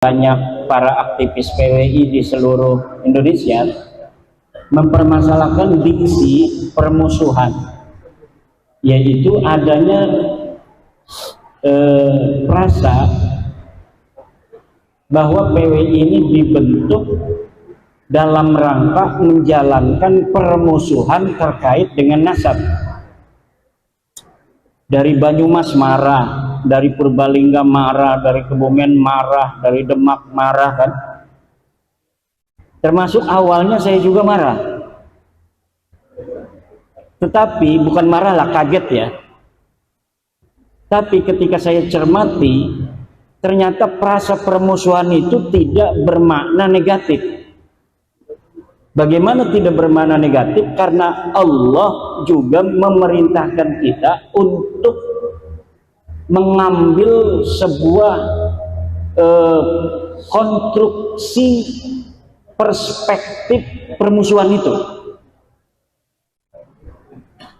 banyak para aktivis PWI di seluruh Indonesia mempermasalahkan diksi permusuhan, yaitu adanya rasa bahwa PWI ini dibentuk dalam rangka menjalankan permusuhan terkait dengan nasab. Dari Banyumas marah, dari Purbalingga marah, dari Kebumen marah, dari Demak marah kan. Termasuk awalnya saya juga marah. Tetapi bukan marah lah, kaget ya. Tapi ketika saya cermati, ternyata perasa permusuhan itu tidak bermakna negatif. Bagaimana tidak bermakna negatif? Karena Allah juga memerintahkan kita untuk mengambil sebuah konstruksi perspektif permusuhan itu.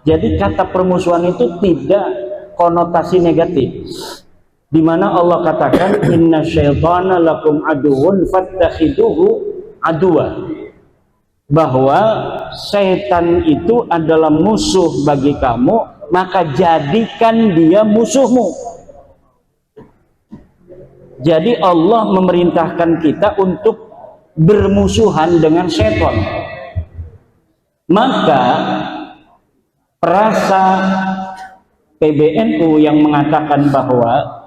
Jadi kata permusuhan itu tidak konotasi negatif, di mana Allah katakan inna syaitana lakum aduwwun fattakhiduhu aduwa, bahwa setan itu adalah musuh bagi kamu, maka jadikan dia musuhmu. Jadi Allah memerintahkan kita untuk bermusuhan dengan setan. Maka perasa PBNU yang mengatakan bahwa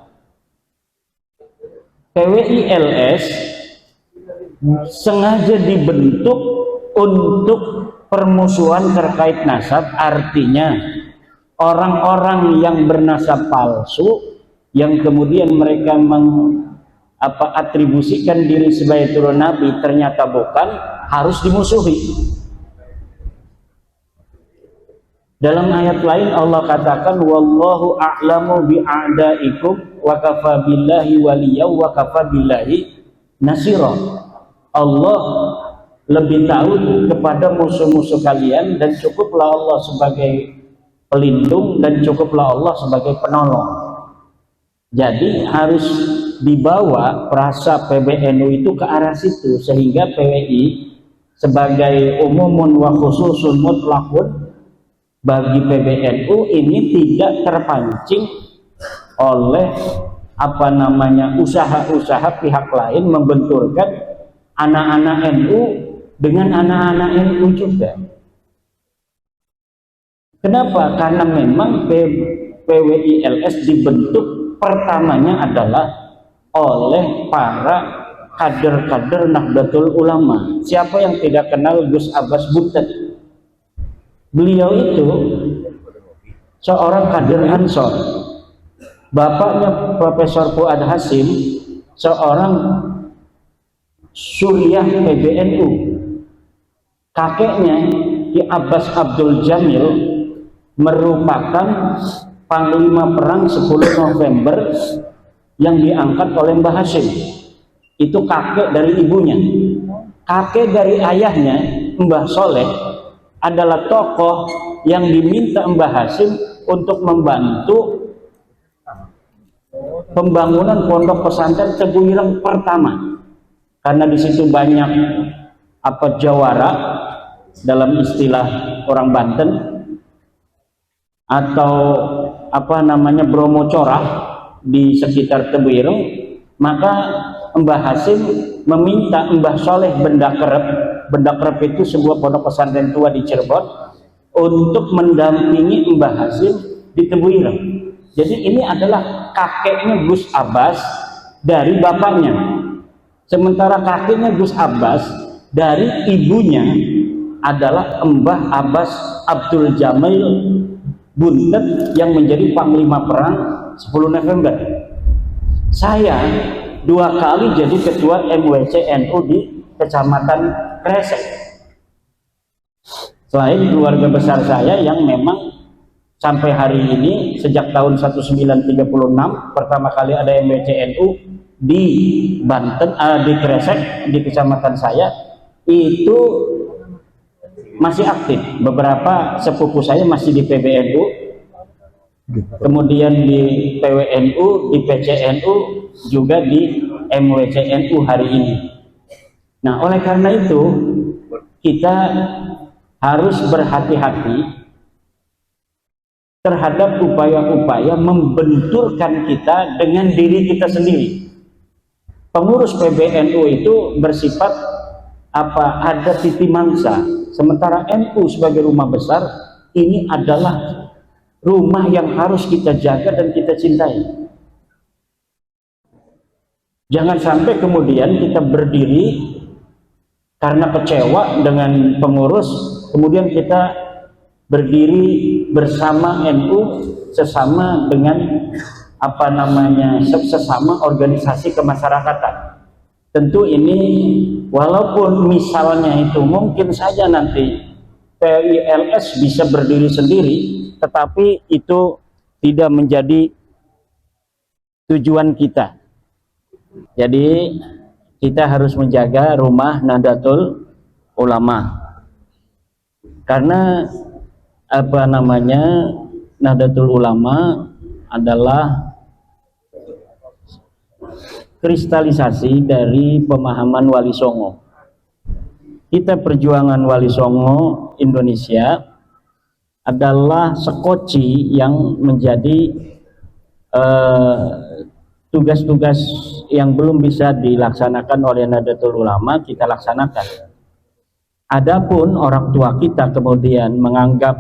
PWI-LS sengaja dibentuk untuk permusuhan terkait nasab, artinya orang-orang yang bernasab palsu yang kemudian mereka atribusikan diri sebagai turun nabi ternyata bukan, harus dimusuhi. Dalam ayat lain Allah katakan wallahu a'lamu bi'a'daikum wa kafa billahi waliyya wa kafa billahi nasira. Allah lebih tahu kepada musuh-musuh kalian dan cukuplah Allah sebagai pelindung dan cukuplah Allah sebagai penolong. Jadi harus dibawa perasa PBNU itu ke arah situ, sehingga PWI sebagai umumun wa khususun mutlakun bagi PBNU ini tidak terpancing oleh usaha-usaha pihak lain membenturkan anak-anak NU dengan anak-anak NU juga. Kenapa? Karena memang PWI-LS dibentuk pertamanya adalah oleh para kader-kader Nahdlatul Ulama. Siapa yang tidak kenal Gus Abbas Buntet? Beliau itu seorang kader Ansor. Bapaknya Profesor Fuad Hasim, seorang Suriah PBNU. Kakeknya Ki Abbas Abdul Jamil merupakan Panglima Perang 10 November yang diangkat oleh Mbah Hasim. Itu kakek dari ibunya. Kakek dari ayahnya, Mbah Soleh, adalah tokoh yang diminta Mbah Hasim untuk membantu pembangunan pondok pesantren Tebu Ireng pertama. Karena di situ banyak jawara dalam istilah orang Banten, atau Bromo Corah di sekitar Tebu Ireng. Maka Mbah Hasim meminta Mbah Soleh Bendakrep itu sebuah pondok pesantren tua di Cirebon, untuk mendampingi Mbah Hasim di Tebu Ireng. Jadi ini adalah kakeknya Gus Abbas dari bapaknya. Sementara kakeknya Gus Abbas dari ibunya adalah Mbah Abbas Abdul Jamil Buntet yang menjadi Panglima Perang 10 November. Saya 2 kali jadi ketua MWC NU di Kecamatan Kresek. Selain keluarga besar saya yang memang sampai hari ini sejak tahun 1936 pertama kali ada MWC NU di Banten, di Kresek, di kecamatan saya, itu masih aktif. Beberapa sepupu saya masih di PBNU, kemudian di PWNU, di PCNU, juga di MWCNU hari ini. Nah, oleh karena itu kita harus berhati-hati terhadap upaya-upaya membenturkan kita dengan diri kita sendiri. Pengurus PBNU itu bersifat ada titi mangsa, sementara NU sebagai rumah besar ini adalah rumah yang harus kita jaga dan kita cintai. Jangan sampai kemudian kita berdiri karena kecewa dengan pengurus, kemudian kita berdiri bersama NU sesama dengan sesama organisasi kemasyarakatan. Tentu ini walaupun misalnya itu mungkin saja nanti PILS bisa berdiri sendiri, tetapi itu tidak menjadi tujuan kita. Jadi kita harus menjaga rumah Nahdlatul Ulama, karena Nahdlatul Ulama adalah kristalisasi dari pemahaman Wali Songo. Kita perjuangan Wali Songo Indonesia adalah sekoci yang menjadi tugas-tugas yang belum bisa dilaksanakan oleh Nahdlatul Ulama kita laksanakan. Adapun orang tua kita kemudian menganggap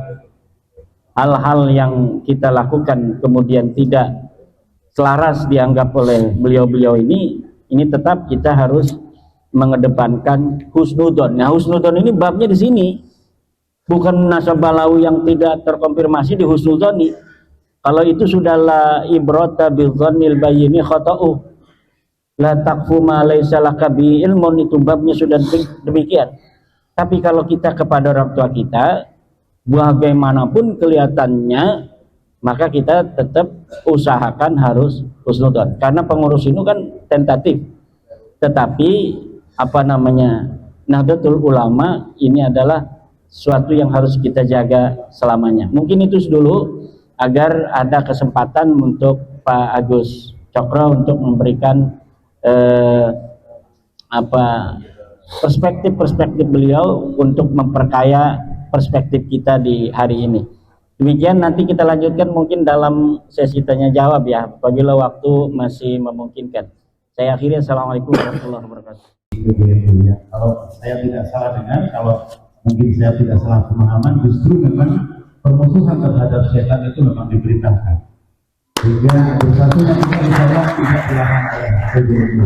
hal-hal yang kita lakukan kemudian tidak selaras dianggap oleh beliau-beliau ini tetap kita harus mengedepankan husnudon. Nah, husnudon ini babnya di sini, bukan nasabalawi yang tidak terkonfirmasi di husnudoni. Kalau itu sudah la ibrata bidzannil bayyini khata'u, la taqfu ma laysa laka bi ilmun, itu babnya sudah demikian. Tapi kalau kita kepada orang tua kita bagaimanapun kelihatannya, maka kita tetap usahakan harus husnudon, karena pengurus ini kan tentatif. Tetapi Nahdlatul Ulama ini adalah suatu yang harus kita jaga selamanya. Mungkin itu dulu agar ada kesempatan untuk Pak Agus Cokro untuk memberikan perspektif beliau untuk memperkaya perspektif kita di hari ini. Demikian, nanti kita lanjutkan mungkin dalam sesi tanya jawab ya, apabila waktu masih memungkinkan. Saya akhiri, assalamualaikum warahmatullahi wabarakatuh. Kalau saya tidak salah dengar, kalau mungkin saya tidak salah pemahaman, justru memang permusuhan terhadap setan itu memang diperintahkan, sehingga bersatunya kita di sana tidak dilarang oleh PBNU.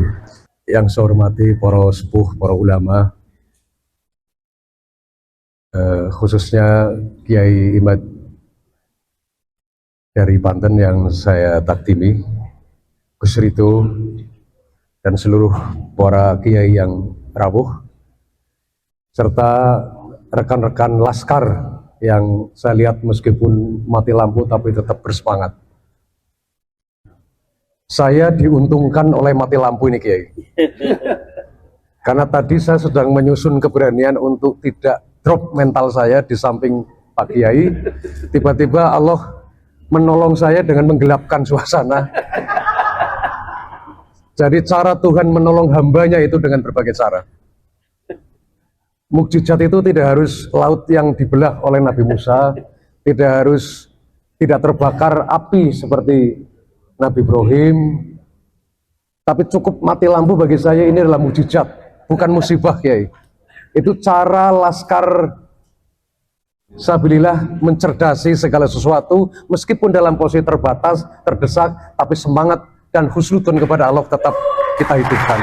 Yang saya hormati para sepuh, para ulama, khususnya Kiai Imad dari Banten yang saya takdimi, Gus Rito, dan seluruh para kiai yang rawuh, serta rekan-rekan laskar yang saya lihat meskipun mati lampu tapi tetap bersemangat. Saya diuntungkan oleh mati lampu ini, Kiai. Karena tadi saya sedang menyusun keberanian untuk tidak drop mental saya di samping Pak Kiai. Tiba-tiba Allah menolong saya dengan menggelapkan suasana. Jadi cara Tuhan menolong hambanya itu dengan berbagai cara. Mukjizat itu tidak harus laut yang dibelah oleh Nabi Musa, tidak terbakar api seperti Nabi Ibrahim, tapi cukup mati lampu. Bagi saya ini adalah mukjizat, bukan musibah, Kiai. Itu cara laskar sabilillah mencerdasi segala sesuatu, meskipun dalam posisi terbatas, terdesak, tapi semangat dan husnudon kepada Allah tetap kita hidupkan.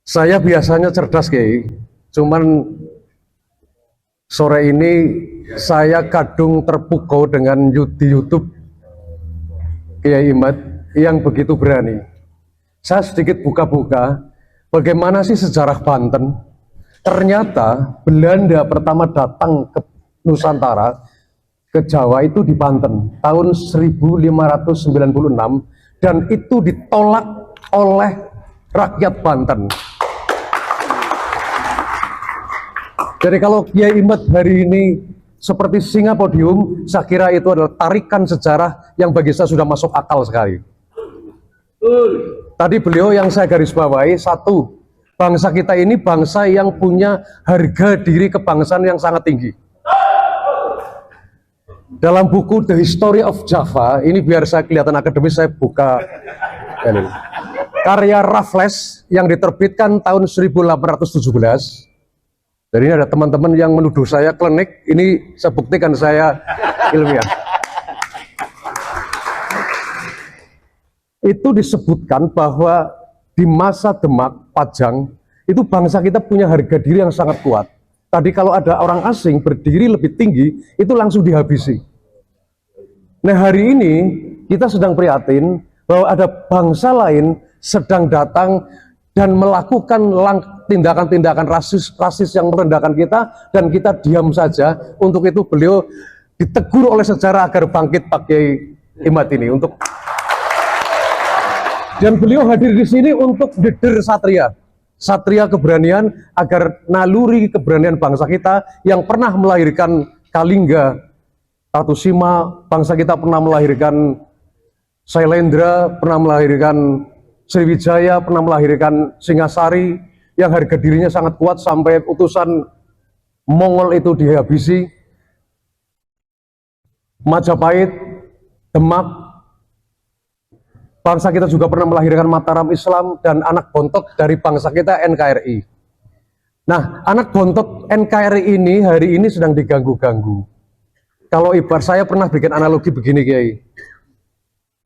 Saya biasanya cerdas, Kiai, cuman sore ini saya kadung terpukau dengan di YouTube Kiai Imad yang begitu berani. Saya sedikit buka-buka bagaimana sih sejarah Banten. Ternyata Belanda pertama datang ke Nusantara, ke Jawa itu di Banten tahun 1596, dan itu ditolak oleh rakyat Banten. Jadi kalau Kiai Imad hari ini seperti singa podium, saya kira itu adalah tarikan sejarah yang bagi saya sudah masuk akal sekali. Tadi beliau yang saya garis bawahi, satu, bangsa kita ini bangsa yang punya harga diri kebangsaan yang sangat tinggi. Dalam buku The History of Java, ini biar saya kelihatan akademis, saya buka ini. Karya Raffles yang diterbitkan tahun 1817. Jadi ini ada teman-teman yang menuduh saya klinik, ini saya buktikan saya ilmiah. Itu disebutkan bahwa di masa Demak, Pajang, itu bangsa kita punya harga diri yang sangat kuat. Tadi kalau ada orang asing berdiri lebih tinggi, itu langsung dihabisi. Nah hari ini kita sedang prihatin bahwa ada bangsa lain sedang datang dan melakukan tindakan-tindakan rasis yang merendahkan kita, dan kita diam saja. Untuk itu beliau ditegur oleh sejarah agar bangkit pakai Imad ini untuk. Dan beliau hadir di sini untuk deder satria keberanian, agar naluri keberanian bangsa kita yang pernah melahirkan Kalingga, Ratu Sima, bangsa kita pernah melahirkan Sailendra, pernah melahirkan Sriwijaya, pernah melahirkan Singasari, yang harga dirinya sangat kuat sampai utusan Mongol itu dihabisi. Majapahit, Demak, bangsa kita juga pernah melahirkan Mataram Islam, dan anak bontot dari bangsa kita NKRI. Nah, anak bontot NKRI ini hari ini sedang diganggu-ganggu. Kalau ibarat saya pernah bikin analogi begini, Kiai.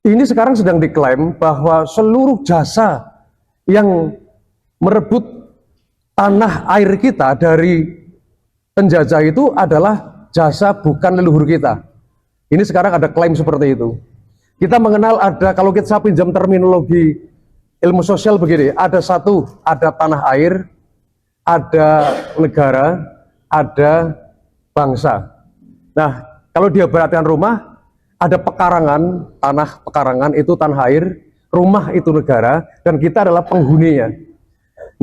Ini sekarang sedang diklaim bahwa seluruh jasa yang merebut tanah air kita dari penjajah itu adalah jasa bukan leluhur kita. Ini sekarang ada klaim seperti itu. Kita mengenal ada, kalau kita pinjam terminologi ilmu sosial begini, ada tanah air, ada negara, ada bangsa. Nah, kalau dia perhatikan rumah, ada pekarangan, tanah pekarangan itu tanah air, rumah itu negara, dan kita adalah penghuninya.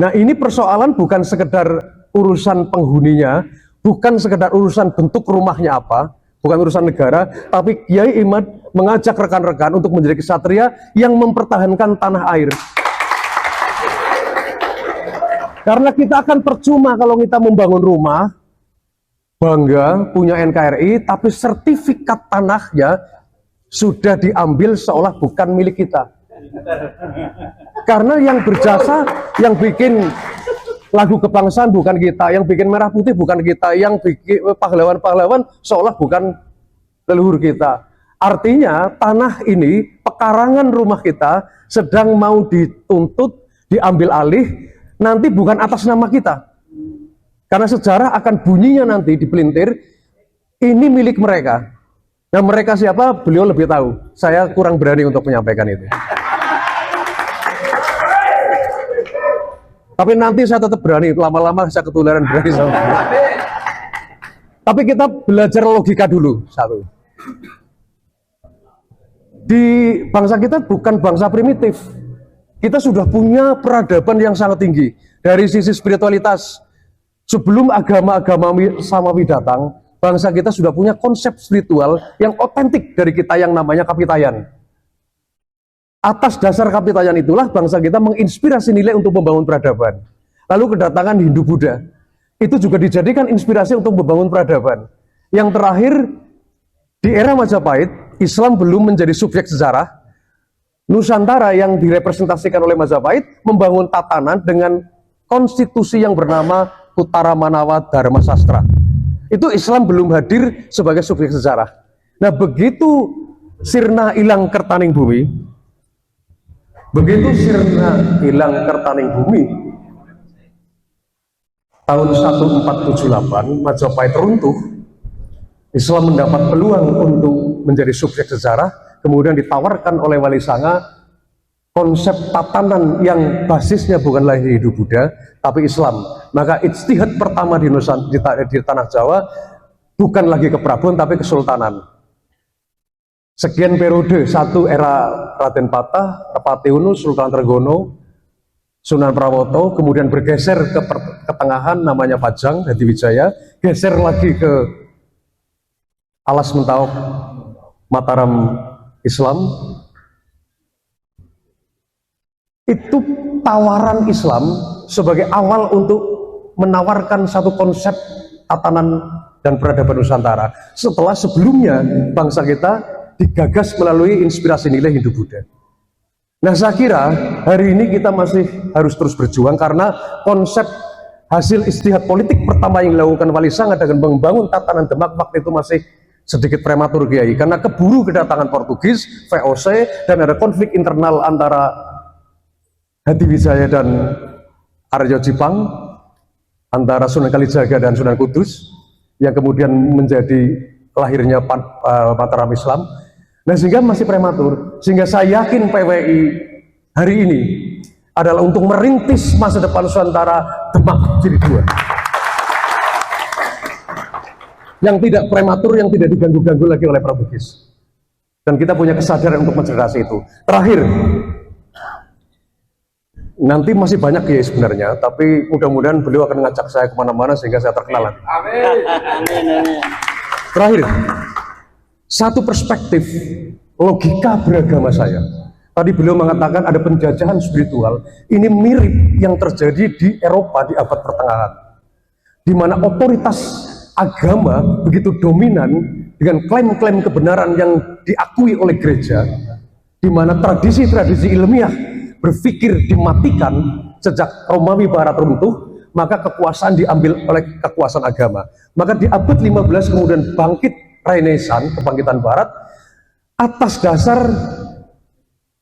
Nah, ini persoalan bukan sekedar urusan penghuninya, bukan sekedar urusan bentuk rumahnya apa, bukan urusan negara, tapi Kiai Imad mengajak rekan-rekan untuk menjadi kesatria yang mempertahankan tanah air. Karena kita akan percuma kalau kita membangun rumah, bangga punya NKRI, tapi sertifikat tanahnya sudah diambil seolah bukan milik kita. Karena yang berjasa, yang bikin lagu kebangsaan bukan kita, yang bikin merah putih bukan kita, yang bikin pahlawan-pahlawan seolah bukan leluhur kita. Artinya tanah ini, pekarangan rumah kita sedang mau dituntut, diambil alih, nanti bukan atas nama kita. Karena sejarah akan bunyinya nanti dipelintir, ini milik mereka. Nah, mereka siapa? Beliau lebih tahu. Saya kurang berani untuk menyampaikan itu. Tapi nanti saya tetap berani, lama-lama saya ketularan berani sama beliau. Tapi kita belajar logika dulu, satu. Di bangsa kita bukan bangsa primitif. Kita sudah punya peradaban yang sangat tinggi. Dari sisi spiritualitas, sebelum agama-agama samawi datang, bangsa kita sudah punya konsep spiritual yang otentik dari kita yang namanya Kapitayan. Atas dasar Kapitayan itulah bangsa kita menginspirasi nilai untuk membangun peradaban. Lalu kedatangan Hindu-Buddha, itu juga dijadikan inspirasi untuk membangun peradaban. Yang terakhir, di era Majapahit, Islam belum menjadi subjek sejarah. Nusantara yang direpresentasikan oleh Majapahit membangun tatanan dengan konstitusi yang bernama Uttara Manawa Dharma Sastra. Itu Islam belum hadir sebagai subjek sejarah. Nah, begitu sirna ilang kertaning bumi, tahun 1478 Majapahit runtuh, Islam mendapat peluang untuk menjadi subjek sejarah, kemudian ditawarkan oleh Wali Sanga konsep tatanan yang basisnya bukanlah Hindu-Buddha, tapi Islam. Maka ijtihad pertama di tanah Jawa bukan lagi keprabuan, tapi kesultanan. Sekian periode, satu era Raden Patah, Pati Unu, Sultan Trenggono, Sunan Prawoto, kemudian bergeser ke ketengahan namanya Pajang, Hadi Wijaya, geser lagi ke Alas Mentaok, Mataram Islam, itu tawaran Islam sebagai awal untuk menawarkan satu konsep tatanan dan peradaban Nusantara setelah sebelumnya bangsa kita digagas melalui inspirasi nilai Hindu-Buddha. Nah, saya kira hari ini kita masih harus terus berjuang karena konsep hasil istihad politik pertama yang dilakukan Wali Sanga dengan membangun tatanan Demak waktu itu masih sedikit prematur, Kiai, karena keburu kedatangan Portugis, VOC, dan ada konflik internal antara Hadiwijaya dan Arya Jipang, antara Sunan Kalijaga dan Sunan Kudus, yang kemudian menjadi lahirnya Mataram Islam. Nah, sehingga masih prematur, sehingga saya yakin PWI hari ini adalah untuk merintis masa depan Nusantara Demak Jilid 2 yang tidak prematur, yang tidak diganggu-ganggu lagi oleh Portugis, dan kita punya kesadaran untuk mencerdas itu. Terakhir, nanti masih banyak ya sebenarnya, tapi mudah-mudahan beliau akan mengajak saya kemana-mana sehingga saya terkenal. Amin. Terakhir, satu perspektif logika beragama saya. Tadi beliau mengatakan ada penjajahan spiritual. Ini mirip yang terjadi di Eropa di abad pertengahan, di mana otoritas agama begitu dominan dengan klaim-klaim kebenaran yang diakui oleh gereja, di mana tradisi-tradisi ilmiah berpikir dimatikan sejak Romawi Barat runtuh, maka kekuasaan diambil oleh kekuasaan agama. Maka di abad 15 kemudian bangkit Renaissance, kebangkitan Barat, atas dasar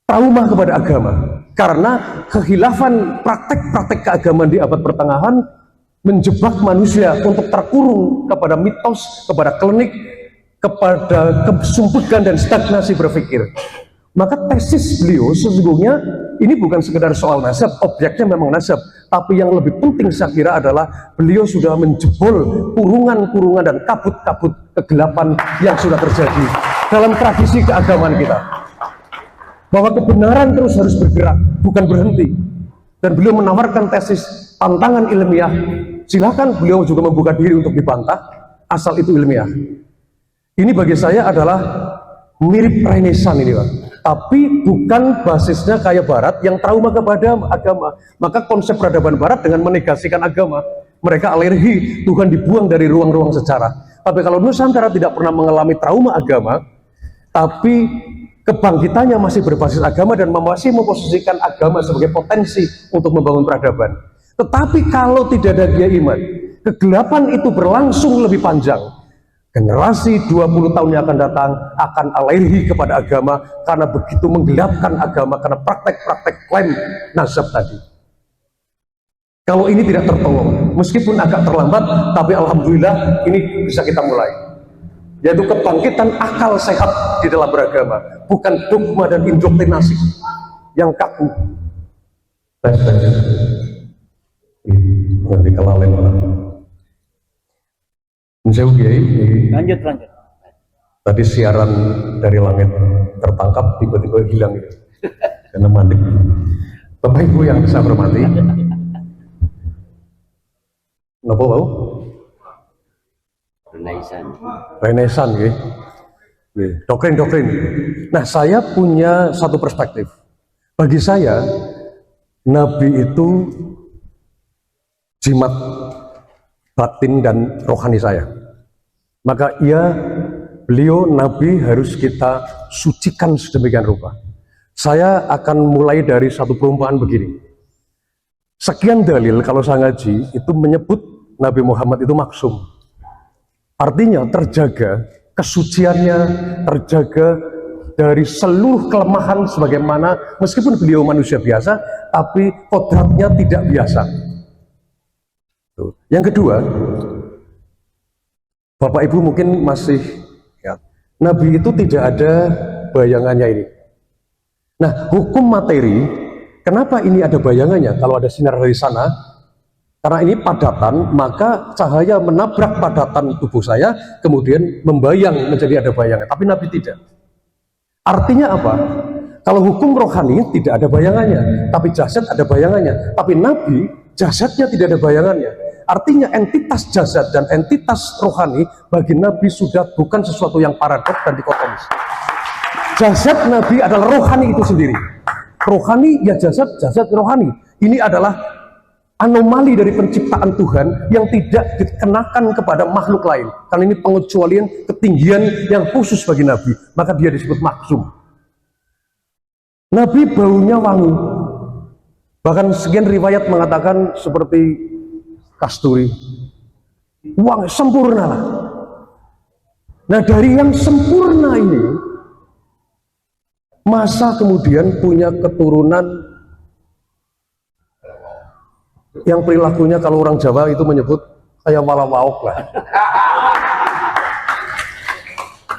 trauma kepada agama, karena kehilafan praktek-praktek keagamaan di abad pertengahan menjebak manusia untuk terkurung kepada mitos, kepada klinik, kepada kesumpekan dan stagnasi berpikir. Maka tesis beliau sesungguhnya ini bukan sekedar soal nasab, objeknya memang nasab, tapi yang lebih penting saya kira adalah beliau sudah menjebol kurungan-kurungan dan kabut-kabut kegelapan yang sudah terjadi dalam tradisi keagamaan kita. Bahwa kebenaran terus harus bergerak, bukan berhenti. Dan beliau menawarkan tesis tantangan ilmiah. Silakan beliau juga membuka diri untuk dibantah, asal itu ilmiah. Ini bagi saya adalah mirip Renaissance ini, Pak. Tapi bukan basisnya kayak Barat yang trauma kepada agama. Maka konsep peradaban Barat dengan menegasikan agama, mereka alergi, Tuhan dibuang dari ruang-ruang sejarah. Tapi kalau Nusantara tidak pernah mengalami trauma agama, tapi kebangkitannya masih berbasis agama dan masih memposisikan agama sebagai potensi untuk membangun peradaban. Tetapi kalau tidak ada Kiai Iman, kegelapan itu berlangsung lebih panjang. Generasi 20 tahun yang akan datang akan alergi kepada agama karena begitu menggelapkan agama, karena praktek-praktek klaim nasab tadi. Kalau ini tidak tertolong, meskipun agak terlambat, tapi alhamdulillah ini bisa kita mulai. Yaitu kebangkitan akal sehat di dalam beragama, bukan dogma dan indoktrinasi yang kaku. Nanti kelalen malah. Lanjut. Tadi siaran dari langit tertangkap, tiba-tiba hilang gitu. Karena mandek. Bapak Ibu yang saya hormati, napa wau? Renaissance ya. Doktrin. Nah, saya punya satu perspektif. Bagi saya, Nabi itu jimat batin dan rohani saya. Maka beliau Nabi harus kita sucikan sedemikian rupa. Saya akan mulai dari satu perumpamaan begini. Sekian dalil kalau saya ngaji itu menyebut Nabi Muhammad itu maksum. Artinya terjaga kesuciannya, terjaga dari seluruh kelemahan sebagaimana meskipun beliau manusia biasa, tapi kodratnya tidak biasa. Yang kedua, Bapak Ibu mungkin masih ya, Nabi itu tidak ada bayangannya ini. Nah, hukum materi, kenapa ini ada bayangannya? Kalau ada sinar dari sana, karena ini padatan, maka cahaya menabrak padatan tubuh saya, kemudian membayang menjadi ada bayangan. Tapi Nabi tidak. Artinya apa? Kalau hukum rohani tidak ada bayangannya, tapi jasad ada bayangannya. Tapi Nabi, jasadnya tidak ada bayangannya. Artinya entitas jasad dan entitas rohani bagi Nabi sudah bukan sesuatu yang paradok dan dikotomis. Jasad Nabi adalah rohani itu sendiri. rohani ya jasad, jasad rohani. Ini adalah anomali dari penciptaan Tuhan yang tidak dikenakan kepada makhluk lain. Karena ini pengecualian ketinggian yang khusus bagi Nabi, maka dia disebut maksum. Nabi baunya wangi. Bahkan sekian riwayat mengatakan seperti kasturi. Wangi sempurna lah. Nah, dari yang sempurna ini, masa kemudian punya keturunan yang perilakunya kalau orang Jawa itu menyebut kayak wala-waok lah.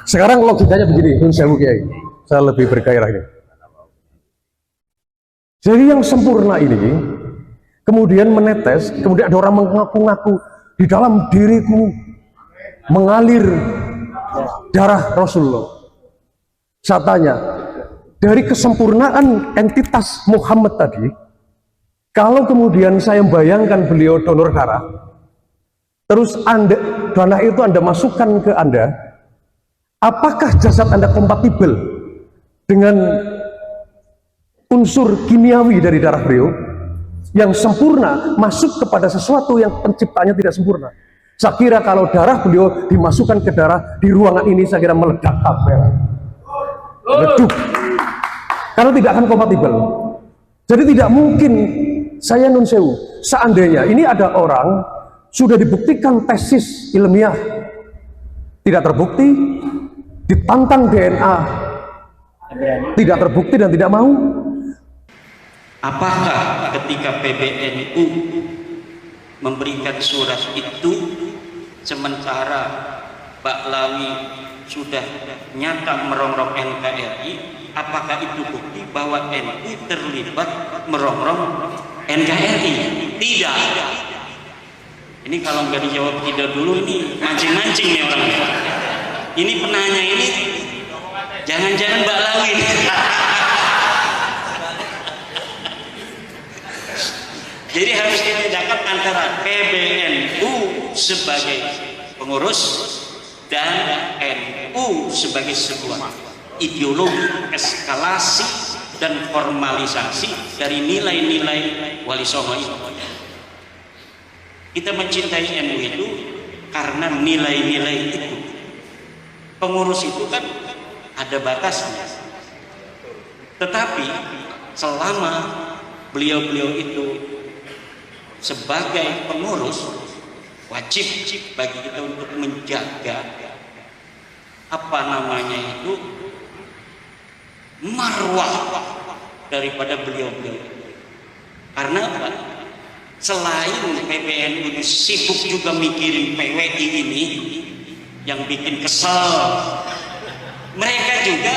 Sekarang logikanya begini, Nun Sewu Kiai, saya lebih bergairah ini. Jadi yang sempurna ini kemudian menetes, kemudian ada orang mengaku-ngaku di dalam diriku mengalir darah Rasulullah. Saya tanya, dari kesempurnaan entitas Muhammad tadi, kalau kemudian saya membayangkan beliau donor darah, terus darah itu Anda masukkan ke Anda, apakah jasad Anda kompatibel dengan unsur kimiawi dari darah beliau yang sempurna masuk kepada sesuatu yang penciptanya tidak sempurna? Saya kira kalau darah beliau dimasukkan ke darah di ruangan ini, saya kira meledak kamera, redup, karena tidak akan kompatibel. Jadi tidak mungkin. Saya Nun Sewu, seandainya ini ada orang sudah dibuktikan tesis ilmiah tidak terbukti, ditantang DNA tidak terbukti dan tidak mau. Apakah ketika PBNU memberikan surat itu sementara Baklawi sudah nyata merongrong NKRI, apakah itu bukti bahwa NU terlibat merongrong NKRI? Tidak. Ini kalau nggak dijawab tidak dulu, ini mancing-mancing nih orang. Ini penanya ini jangan-jangan Baklawi. Jadi harus dibedakan antara PBNU sebagai pengurus dan NU sebagai sebuah ideologi eskalasi dan formalisasi dari nilai-nilai Wali Songo itu. Kita mencintai NU itu karena nilai-nilai itu. Pengurus itu kan ada batasnya. Tetapi selama beliau-beliau itu sebagai pengurus, wajib bagi kita untuk menjaga apa namanya itu marwah daripada beliau-beliau. Karena apa? Selain PBNU sibuk juga mikirin PWI ini yang bikin kesel, mereka juga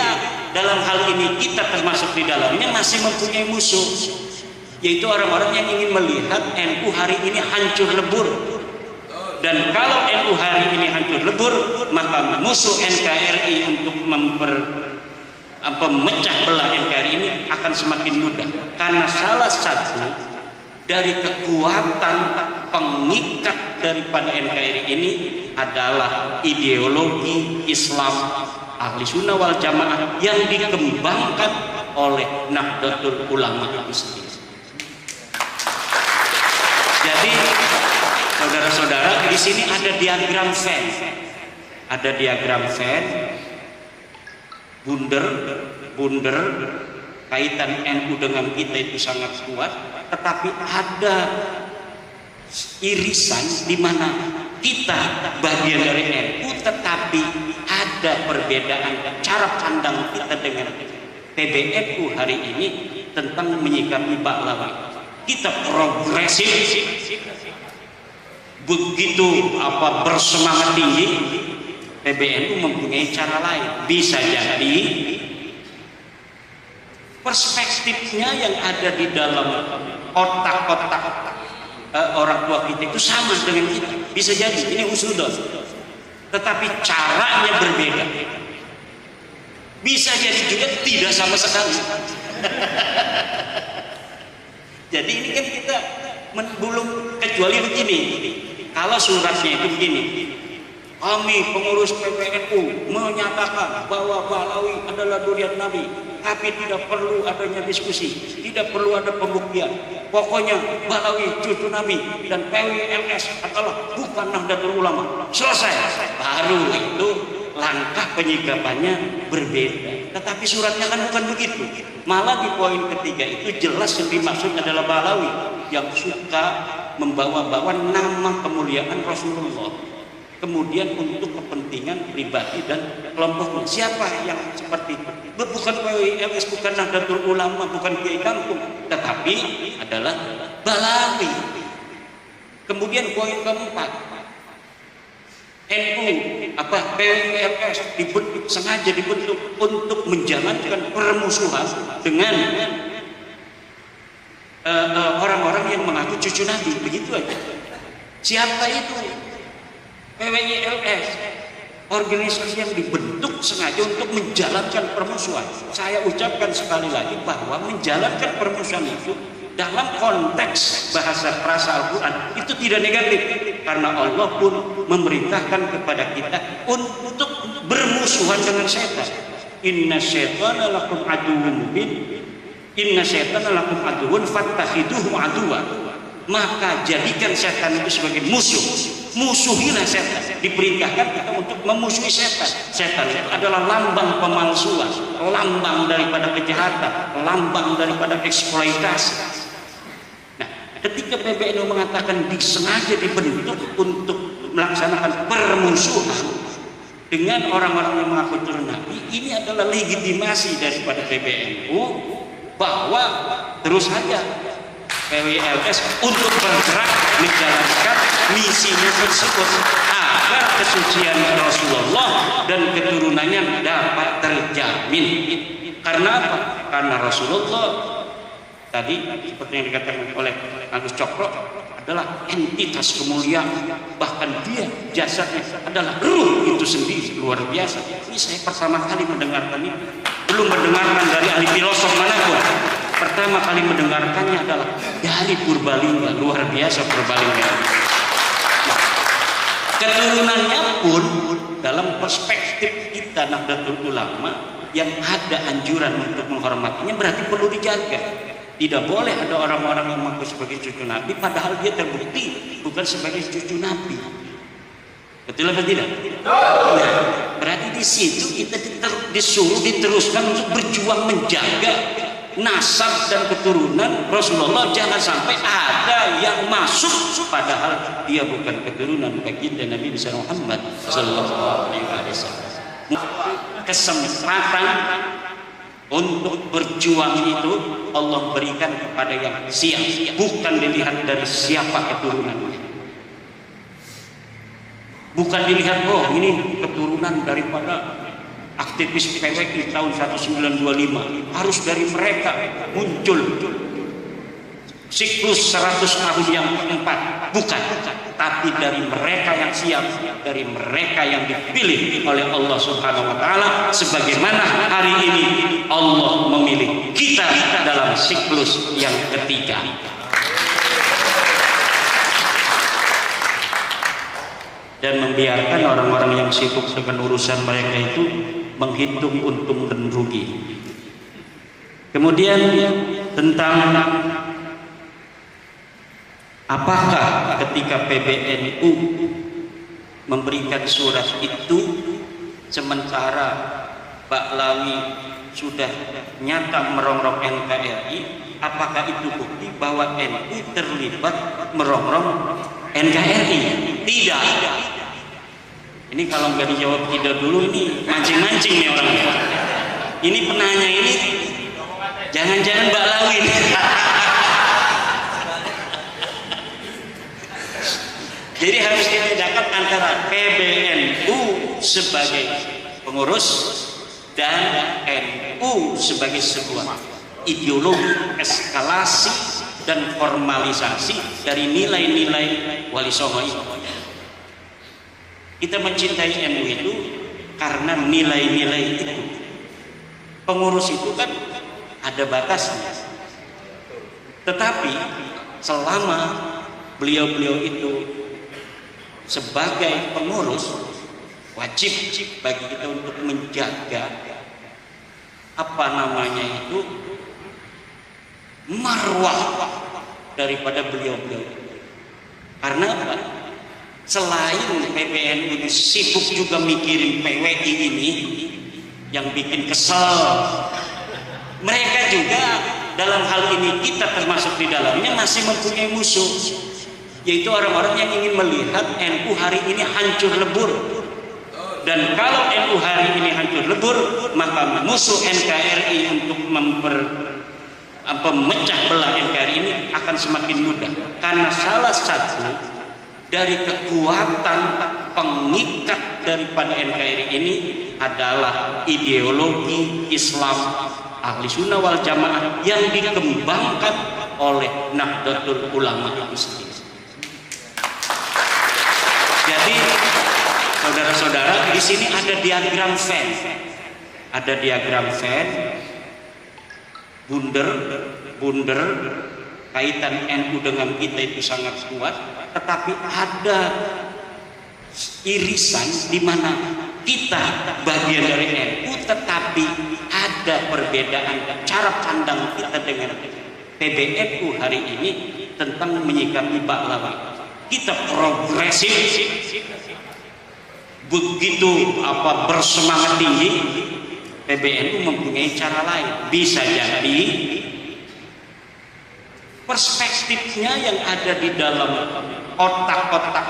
dalam hal ini, kita termasuk di dalamnya, masih mempunyai musuh, yaitu orang-orang yang ingin melihat NU hari ini hancur lebur. Dan kalau NU hari ini hancur lebur, maka musuh NKRI untuk memecah belah NKRI ini akan semakin mudah. Karena salah satu dari kekuatan pengikat daripada NKRI ini adalah ideologi Islam Ahli Sunnah wal Jamaah yang dikembangkan oleh Nahdlatul Ulama itu sendiri. Jadi saudara-saudara, di sini ada diagram Venn. Ada diagram Venn, bunder, kaitan NU dengan kita itu sangat kuat, tetapi ada irisan di mana kita bagian dari NU, tetapi ada perbedaan cara pandang kita dengan PBNU hari ini tentang menyikapi Baklawi. Kita progresif, begitu bersemangat tinggi. PBNU mempunyai cara lain. Bisa jadi perspektifnya yang ada di dalam otak-otak orang tua kita itu sama dengan kita. Bisa jadi ini husnudon, tetapi caranya berbeda. Bisa jadi juga tidak sama sekali. Jadi ini kan kita belum, kecuali begini, kalau suratnya itu begini: kami pengurus PBNU menyatakan bahwa Baklawi adalah durian Nabi. tapi tidak perlu adanya diskusi, tidak perlu ada pembuktian. Pokoknya Balawi cucu Nabi dan PWLS adalah bukan Nahdlatul Ulama. Selesai. Baru itu langkah penyikapannya berbeda. Tetapi suratnya kan bukan begitu. Malah di poin ketiga itu jelas yang dimaksud adalah Balawi yang suka membawa-bawa nama kemuliaan Rasulullah, kemudian untuk kepentingan pribadi dan kelompoknya. Siapa yang seperti itu? Bukan PWLS, bukan Nahdlatul Ulama, bukan Kiai Kampung, tetapi adalah Balawi. Kemudian poin keempat, NU PWLS sengaja dibentuk untuk menjalankan permusuhan dengan orang-orang yang mengaku cucu Nabi, begitu aja. Siapa itu? PWLS, organisasi yang dibentuk sengaja untuk menjalankan permusuhan. Saya ucapkan sekali lagi bahwa menjalankan permusuhan itu dalam konteks bahasa frasa Al-Quran itu tidak negatif, karena Allah pun memerintahkan kepada kita untuk bermusuhan dengan setan. Inna syaitana lakum aduwwun mubin, inna syaitana lakum aduwwun fattakhiduhu aduwwa. Maka jadikan setan itu sebagai musuh. Musuhilah setan. Diperintahkan kita untuk memusuhi setan. Setan itu adalah lambang pemalsuan, lambang daripada kejahatan, lambang daripada eksploitasi. Nah, ketika PBNU mengatakan disengaja dibentuk untuk melaksanakan permusuhan dengan orang-orang yang mengaku turun Nabi, ini adalah legitimasi daripada PBNU bahwa terus saja PWLS untuk bergerak menjalankan misinya tersebut agar kesucian Rasulullah dan keturunannya dapat terjamin. Karena apa? Karena Rasulullah tadi seperti yang dikatakan oleh Agus Cokro adalah entitas kemuliaan, bahkan dia jasadnya adalah ruh itu sendiri, luar biasa. Ini saya pertama kali mendengarkan ini, belum mendengarkan dari ahli filosof manapun. Pertama kali mendengarkannya adalah dari Purbalingga, luar biasa Purbalingga. Nah, keturunannya pun dalam perspektif kita Nahdlatul Ulama yang ada anjuran untuk menghormatinya berarti perlu dijaga. Tidak boleh ada orang-orang yang mengaku sebagai cucu Nabi padahal dia terbukti bukan sebagai cucu Nabi. Betul atau tidak? Nah, berarti di situ kita disuruh diteruskan untuk berjuang menjaga nasab dan keturunan Rasulullah, jangan sampai ada yang masuk padahal dia bukan keturunan baginda Nabi besar Muhammad sallallahu alaihi wasallam. Kesempatan untuk berjuang itu Allah berikan kepada yang siap, bukan dilihat dari siapa keturunannya, bukan dilihat oh ini keturunan daripada aktivis PWI tahun 1925, harus dari mereka muncul siklus 100 tahun yang keempat, bukan, tapi dari mereka yang siap, dari mereka yang dipilih oleh Allah Subhanahu wa taala, sebagaimana hari ini Allah memilih kita dalam siklus yang ketiga. Dan membiarkan orang-orang yang sibuk dengan urusan mereka itu menghitung untung dan rugi. Kemudian tentang apakah ketika PBNU memberikan surat itu sementara Ba'lawi sudah nyata merongrong NKRI, apakah itu bukti bahwa NU terlibat merongrong NKRI? Tidak. Ini kalau nggak dijawab tidak dulu, ini mancing-mancing nih orangnya. Ini penanya ini jangan-jangan Ba'lawi. Jadi harus dibedakan antara PBNU sebagai pengurus dan NU sebagai sebuah ideologi, eskalasi dan formalisasi dari nilai-nilai Wali Songo itu. Kita mencintai NU itu karena nilai-nilai itu. Pengurus itu kan ada batasnya. Tetapi selama beliau-beliau itu sebagai pengurus, wajib bagi kita untuk menjaga apa namanya itu marwah daripada beliau-beliau. Karena apa? Selain PBNU ini sibuk juga mikirin PWI ini yang bikin kesel, mereka juga dalam hal ini, kita termasuk di dalamnya, masih mempunyai musuh, yaitu orang-orang yang ingin melihat NU hari ini hancur lebur. Dan kalau NU hari ini hancur lebur, maka musuh NKRI untuk memecah belah NKRI ini akan semakin mudah. Karena salah satu dari kekuatan pengikat daripada NKRI ini adalah ideologi Islam Ahli Sunnah wal Jamaah yang dikembangkan oleh Nahdlatul Ulama itu sendiri. Jadi saudara-saudara, di sini ada diagram Venn. Ada diagram Venn, bunder, kaitan NU dengan kita itu sangat kuat, tetapi ada irisan di mana kita bagian dari NU, tetapi ada perbedaan cara pandang kita dengan PBNU hari ini tentang menyikapi Pahlawi. Kita progresif, begitu bersemangat tinggi. PBNU mempunyai cara lain. Bisa jadi perspektifnya yang ada di dalam otak-otak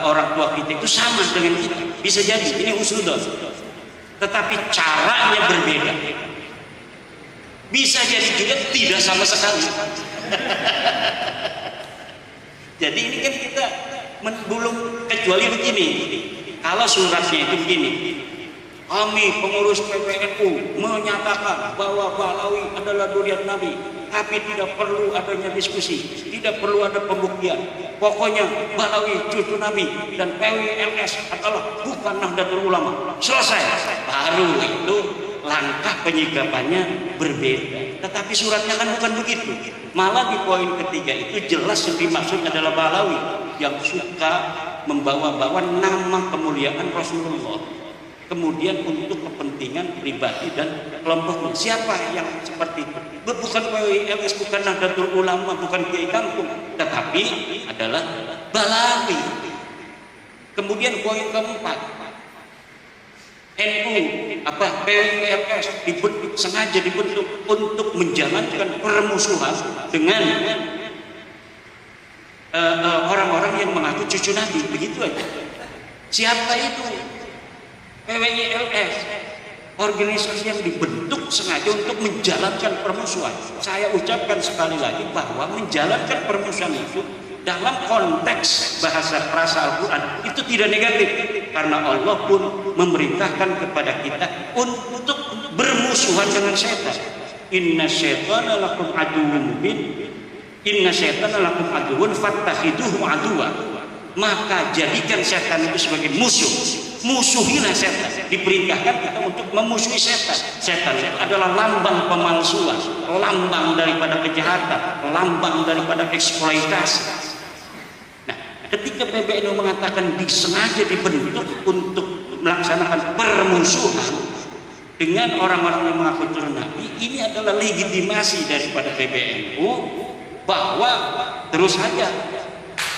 orang tua kita itu sama dengan kita. Bisa jadi ini husnudon, tetapi caranya berbeda. Bisa jadi juga tidak sama sekali. Jadi ini kan kita belum, kecuali begini. Kalau suratnya itu begini, kami pengurus PBNU menyatakan bahwa Pahlawi adalah zuriat Nabi, tapi tidak perlu adanya diskusi, tidak perlu ada pembuktian. Pokoknya Pahlawi cucu Nabi dan PWLS adalah bukan Nahdlatul Ulama. Selesai. Baru itu langkah penyikapannya berbeda. Tetapi suratnya kan bukan begitu. Malah di poin ketiga itu jelas yang dimaksud adalah Pahlawi yang suka membawa-bawa nama kemuliaan Rasulullah, kemudian untuk kepentingan pribadi dan kelompoknya. Siapa yang seperti itu? Bukan PWLS, bukan Nahdlatul Ulama, bukan Kiai Kangkung, tetapi adalah Pahlawi. Kemudian poin keempat, NU PWLS sengaja dibentuk untuk menjalankan permusuhan dengan orang-orang yang mengaku cucu Nabi. Begitu aja. Siapa itu? PWLS, organisasi yang dibentuk sengaja untuk menjalankan permusuhan. Saya ucapkan sekali lagi bahwa menjalankan permusuhan itu dalam konteks bahasa Al-Quran itu tidak negatif, karena Allah pun memerintahkan kepada kita untuk bermusuhan dengan setan. Inna syaitana lakum aduwwun mubin, inna syaitana lakum aduwwun fattakhiduhu aduwwa. Maka jadikan setan itu sebagai musuh. Musuhilah setan. Diperintahkan kita untuk memusuhi setan. Setan itu adalah lambang pemalsuan, lambang daripada kejahatan, lambang daripada eksploitasi. Nah, ketika PBNU mengatakan disengaja dibentuk untuk melaksanakan permusuhan dengan orang-orang yang mengaku turun Nabi, ini adalah legitimasi daripada PBNU bahwa terus saja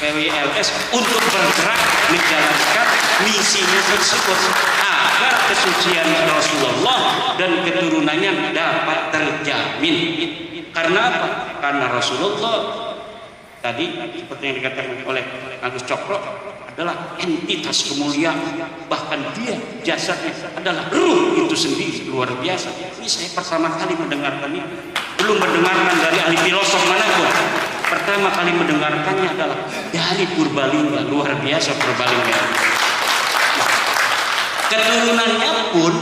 PWLS untuk bergerak menjalankan misinya tersebut agar kesucian Rasulullah dan keturunannya dapat terjamin. Karena apa? Karena Rasulullah tadi seperti yang dikatakan oleh Agus Cokro adalah entitas kemuliaan, bahkan dia jasadnya adalah ruh itu sendiri, luar biasa. Ini saya pertama kali mendengarkan ini, belum mendengarkan dari ahli filosof manapun. Pertama kali mendengarkannya adalah dari Purbalingga, luar biasa Purbalingga. Keturunannya pun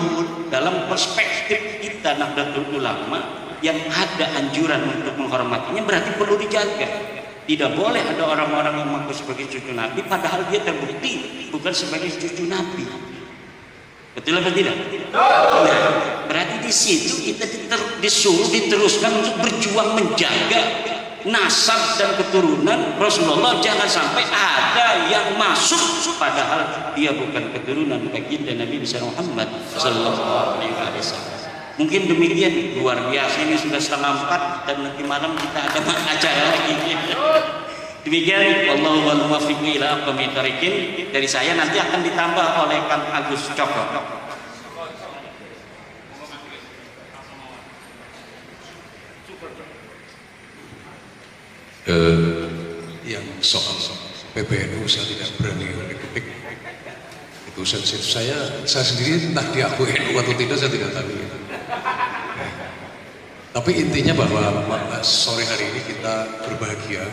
dalam perspektif kita Nahdlatul Ulama yang ada anjuran untuk menghormatinya berarti perlu dijaga. Tidak boleh ada orang-orang yang mengaku sebagai cucu Nabi padahal dia terbukti bukan sebagai cucu Nabi. Betul atau tidak? Nah, berarti di situ kita disuruh diteruskan untuk berjuang menjaga nasab dan keturunan Rasulullah, jangan sampai ada yang masuk padahal dia bukan keturunan baginda Nabi besar Muhammad sallallahu alaihi wasallam. Mungkin demikian, luar biasa, ini sudah 3:30 dan nanti malam kita ada acara lagi. Demikian, wallahu wal muwaffiq ila aqwamit thoriqin. Dari saya nanti akan ditambah oleh Kang Agus Cokro. Yang soal PBNU saya tidak berani dikepik, itu sensitif. Saya sendiri entah diakui NU atau tidak saya tidak tahu. Tapi intinya bahwa sore hari ini kita berbahagia.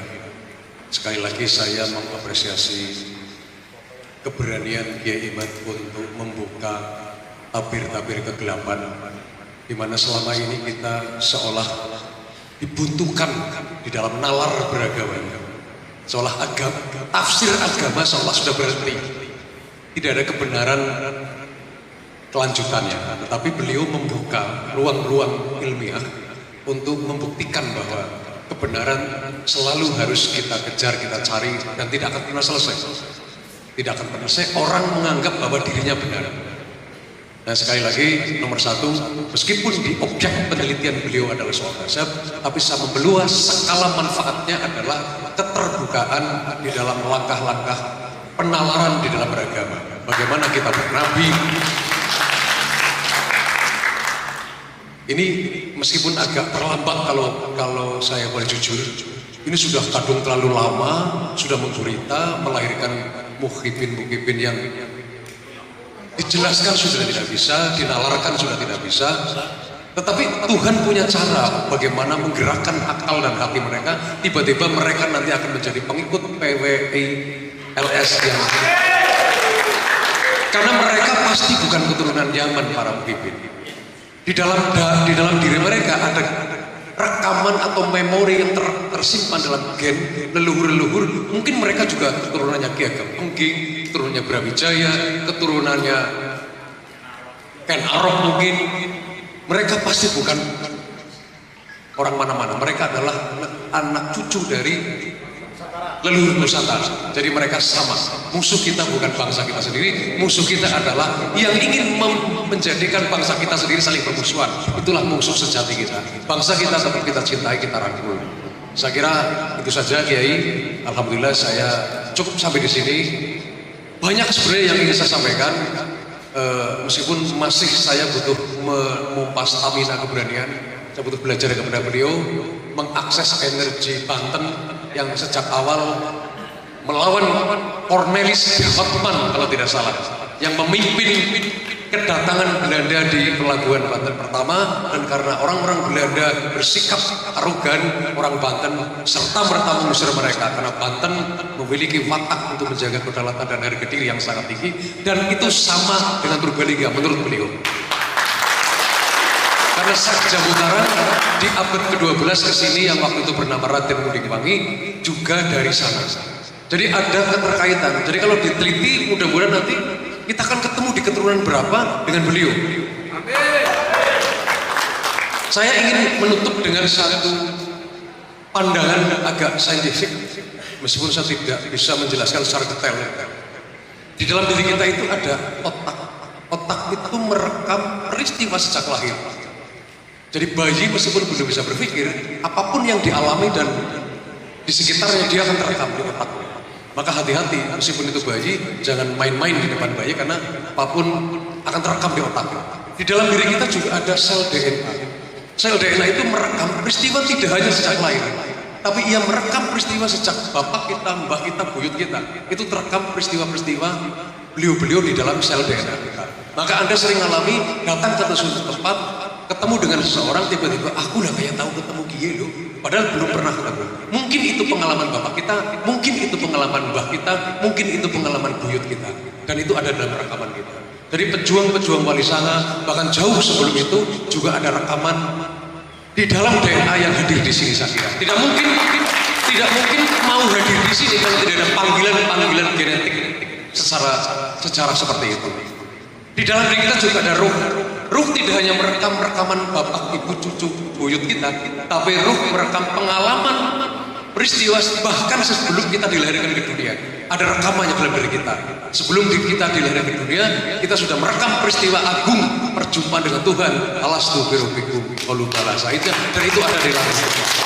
Sekali lagi saya mengapresiasi keberanian Kiai Imad untuk membuka tabir-tabir kegelapan, di mana selama ini kita seolah dibuntukan di dalam nalar beragama, seolah tafsir agama seolah sudah berhenti, tidak ada kebenaran kelanjutannya. Tetapi beliau membuka ruang-ruang ilmiah untuk membuktikan bahwa kebenaran selalu harus kita kejar, kita cari, dan tidak akan pernah selesai. Tidak akan pernah selesai orang menganggap bahwa dirinya benar. Nah, sekali lagi, nomor satu, meskipun di objek penelitian beliau adalah soal mazhab, tapi sama meluas skala manfaatnya adalah keterbukaan di dalam langkah-langkah penalaran di dalam beragama. Bagaimana kita bernabi. Ini meskipun agak terlambat kalau saya boleh jujur, ini sudah kadung terlalu lama, sudah menggurita, melahirkan mukhibin yang dijelaskan sudah tidak bisa, dinalarkan sudah tidak bisa. Tetapi Tuhan punya cara bagaimana menggerakkan akal dan hati mereka. Tiba-tiba mereka nanti akan menjadi pengikut PWI LS yang karena mereka pasti bukan keturunan Yaman para mukhibin. Di dalam diri mereka ada rekaman atau memori yang tersimpan dalam gen leluhur-leluhur. Mungkin mereka juga keturunannya Ki Agam Pengging, keturunannya Brawijaya, keturunannya Ken Arok mungkin. Mereka pasti bukan orang mana-mana. Mereka adalah anak cucu dari leluhur Nusantara. Jadi mereka sama. Musuh kita bukan bangsa kita sendiri. Musuh kita adalah yang ingin menjadikan bangsa kita sendiri saling bermusuhan. Itulah musuh sejati kita. Bangsa kita tetap kita cintai, kita rangkul. Saya kira itu saja Kiai. Alhamdulillah saya cukup sampai di sini. Banyak sebenarnya yang ingin saya sampaikan. Meskipun masih saya butuh memumpas stamina keberanian. Saya butuh belajar kepada beliau, mengakses energi Banten yang sejak awal melawan Cornelis de Houtman kalau tidak salah, yang memimpin kedatangan Belanda di pelabuhan Banten pertama. Dan karena orang-orang Belanda bersikap arogan, orang Banten serta merta mengusir mereka karena Banten memiliki watak untuk menjaga kedaulatan dan harga diri yang sangat tinggi. Dan itu sama dengan Purbalingga menurut beliau. Karena Sakja Mutaran di abad ke-12 ke sini yang waktu itu bernama Raden Mudingwangi juga dari sana. Jadi ada keterkaitan. Jadi kalau diteliti mudah-mudahan nanti kita akan ketemu di keturunan berapa dengan beliau. Saya ingin menutup dengan satu pandangan agak saintifik, meskipun saya tidak bisa menjelaskan secara detail. Di dalam diri kita itu ada otak. Otak itu merekam peristiwa sejak lahir. Jadi bayi meskipun belum bisa berpikir, apapun yang dialami dan di sekitarnya dia akan terekam di otak. Maka hati-hati, meskipun itu bayi, jangan main-main di depan bayi karena apapun akan terekam di otak. Di dalam diri kita juga ada sel DNA. Sel DNA itu merekam peristiwa tidak hanya sejak lahir, tapi ia merekam peristiwa sejak bapak kita, mbak kita, buyut kita. Itu terekam peristiwa-peristiwa beliau-beliau di dalam sel DNA kita. Maka Anda sering alami datang ke suatu tempat, ketemu dengan seseorang, tiba-tiba aku udah kayak tahu ketemu Kiai loh, padahal belum pernah ketemu. Mungkin itu pengalaman bapak kita, mungkin itu pengalaman mbah kita, mungkin itu pengalaman buyut kita, dan itu ada dalam rekaman kita. Jadi pejuang-pejuang Wali Sanga bahkan jauh sebelum itu juga ada rekaman di dalam DNA yang hadir di sini. Saya kira tidak mungkin mau hadir di sini kalau tidak ada panggilan genetik secara seperti itu. Di dalam diri kita juga ada ruh. Ruh tidak hanya merekam rekaman bapak, ibu, cucu, buyut kita, tapi ruh merekam pengalaman peristiwa bahkan sebelum kita dilahirkan ke dunia. Ada rekamannya dalam diri kita. Sebelum kita dilahirkan ke dunia, kita sudah merekam peristiwa agung perjumpaan dengan Tuhan. Alastu birabbikum qalu bala. Dan itu ada di dalam.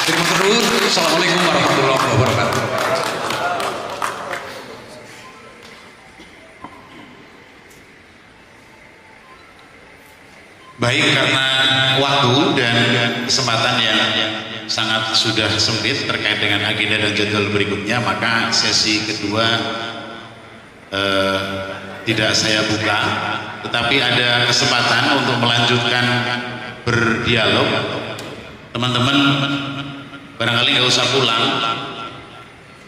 Terima kasih. Assalamualaikum warahmatullahi wabarakatuh. Baik, karena waktu dan kesempatan yang sangat sudah sempit terkait dengan agenda dan jadwal berikutnya, maka sesi kedua tidak saya buka, tetapi ada kesempatan untuk melanjutkan berdialog. Teman-teman barangkali nggak usah pulang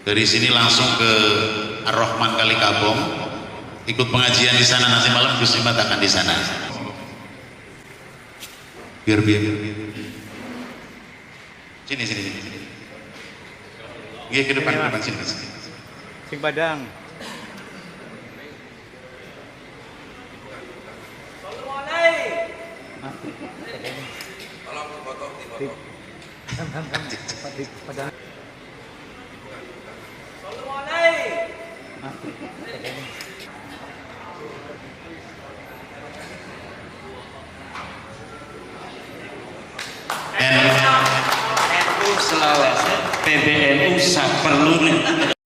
dari sini, langsung ke Ar-Rahman Kalikabong, ikut pengajian di sana. Nanti malam Gus Imat akan di sana. Biar sini. Iya, ke depan sini. Sing Padang. NU Sulawesi, PBNU saperlunya.